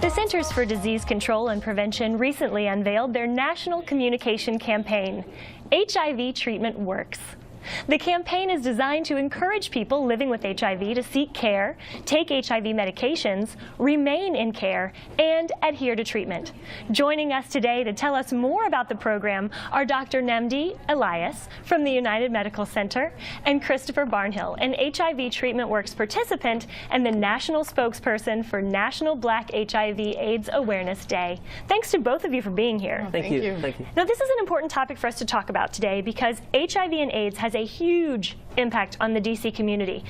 The Centers for Disease Control and Prevention recently unveiled their national communication campaign, HIV Treatment Works. The campaign is designed to encourage people living with HIV to seek care, take HIV medications, remain in care, and adhere to treatment. Joining us today to tell us more about the program are Dr. Nnamdi Elias from the United Medical Center and Christopher Barnhill, an HIV Treatment Works participant and the national spokesperson for National Black HIV/AIDS Awareness Day. Thanks to both of you for being here. Thank you. Thank you. Now, this is an important topic for us to talk about today because HIV and AIDS has a huge impact on the DC community.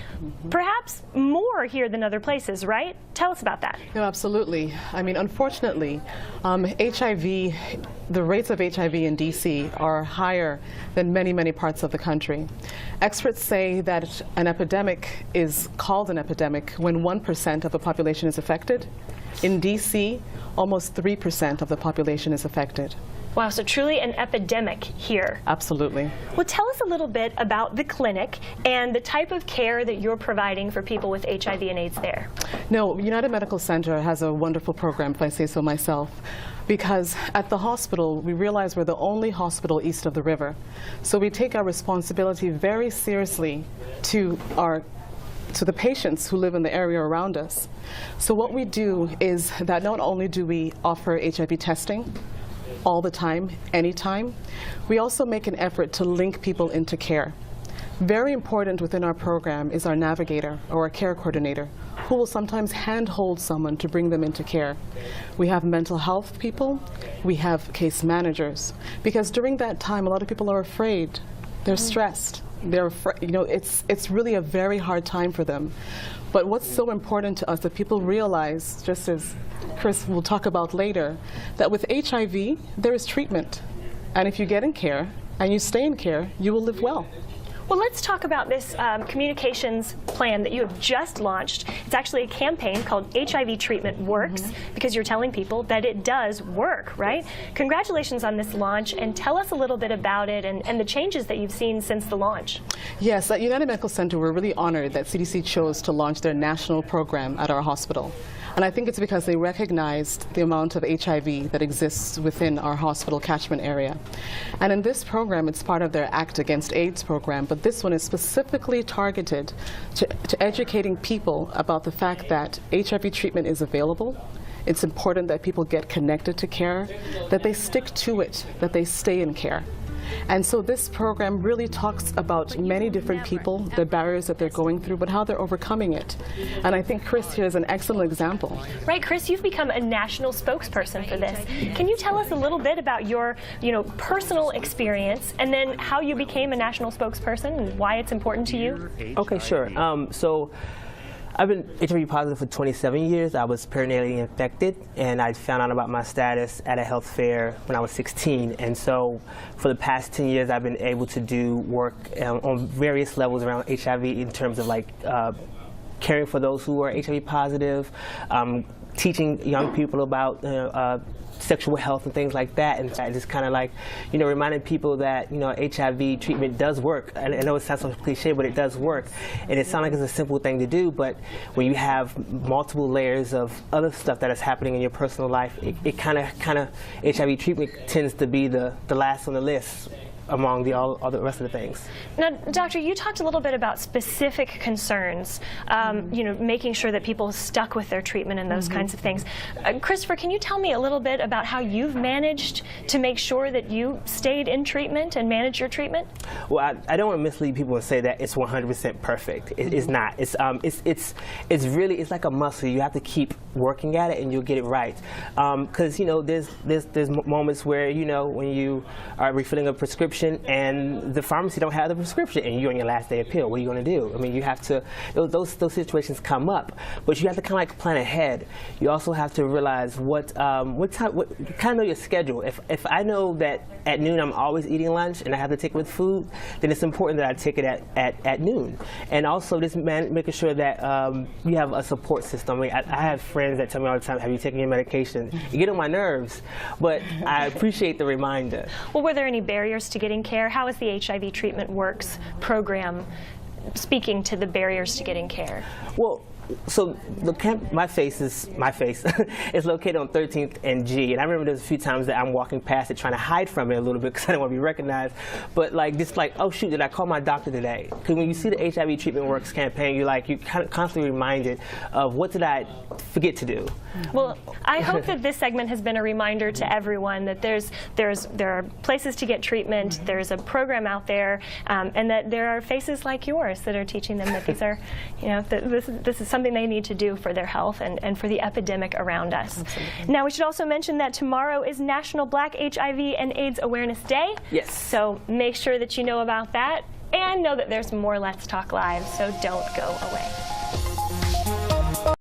Perhaps more here than other places, right? Tell us about that. No, absolutely. I mean, unfortunately, HIV, the rates of HIV in DC are higher than many parts of the country. Experts say that an epidemic is called an epidemic when 1% of the population is affected. In DC, almost 3% of the population is affected. Wow, so truly an epidemic here. Absolutely. Well, tell us a little bit about the clinic and the type of care that you're providing for people with HIV and AIDS there. No, United Medical Center has a wonderful program, if I say so myself, because at the hospital, we realize we're the only hospital east of the river. So we take our responsibility very seriously to the patients who live in the area around us. So what we do is that not only do we offer HIV testing, all the time, anytime. We also make an effort to link people into care. Very important within our program is our navigator or a care coordinator who will sometimes handhold someone to bring them into care. We have mental health people, we have case managers, because during that time a lot of people are afraid, they're stressed, they're it's really a very hard time for them. But what's so important to us that people realize, just as Chris will talk about later, that with HIV, there is treatment. And if you get in care and you stay in care, you will live well. Well, let's talk about this communications plan that you have just launched. It's actually a campaign called HIV Treatment Works, because you're telling people that it does work, right? Congratulations on this launch, and tell us a little bit about it and the changes that you've seen since the launch. Yes, at United Medical Center, we're really honored that CDC chose to launch their national program at our hospital. And I think it's because they recognized the amount of HIV that exists within our hospital catchment area. And in this program, it's part of their Act Against AIDS program, but this one is specifically targeted to educating people about the fact that HIV treatment is available. It's important that people get connected to care, that they stick to it, that they stay in care. And so this program really talks about many different people, the barriers that they're going through, but how they're overcoming it. And I think Chris here is an excellent example. Right, Chris, you've become a national spokesperson for this. Can you tell us a little bit about your personal experience and then how you became a national spokesperson and why it's important to you? Okay, sure. So I've been HIV positive for 27 years. I was perennially infected, and I found out about my status at a health fair when I was 16. And so for the past 10 years, I've been able to do work on various levels around HIV in terms of caring for those who are HIV positive, teaching young people about sexual health and things like that, and just kind of reminding people that HIV treatment does work. I know it sounds so cliche, but it does work, and it sounds like it's a simple thing to do. But when you have multiple layers of other stuff that is happening in your personal life, it kind of HIV treatment tends to be the last on the list among all the rest of the things. Now, Doctor, you talked a little bit about specific concerns, making sure that people stuck with their treatment and those kinds of things. Christopher, can you tell me a little bit about how you've managed to make sure that you stayed in treatment and managed your treatment? Well, I don't want to mislead people and say that it's 100% perfect. It's not. It's like a muscle. You have to keep working at it, and you'll get it right. Because there's moments where when you are refilling a prescription and the pharmacy don't have the prescription and you're on your last day of pill. What are you going to do? I mean, you have to, those situations come up, but you have to kind of plan ahead. You also have to realize what time, kind of know your schedule. If I know that at noon I'm always eating lunch and I have to take it with food, then it's important that I take it at noon. And also just making sure that you have a support system. I mean, I have friends that tell me all the time, have you taken your medication? You get on my nerves, but I appreciate the reminder. Well, were there any barriers to getting care? How is the HIV Treatment Works program speaking to the barriers to getting care? Well, So my face is located on 13th and G, and I remember there's a few times that I'm walking past it trying to hide from it a little bit because I didn't want to be recognized. But like just like, oh shoot, did I call my doctor today? Because when you see the HIV Treatment Works campaign, you're kind of constantly reminded of what did I forget to do. Well, I hope that this segment has been a reminder to everyone that there are places to get treatment, there's a program out there, and that there are faces like yours that are teaching them that these are, this is something they need to do for their health and for the epidemic around us. Absolutely. Now, we should also mention that tomorrow is National Black HIV and AIDS Awareness Day. Yes. So make sure that you know about that and know that there's more Let's Talk Live, so don't go away.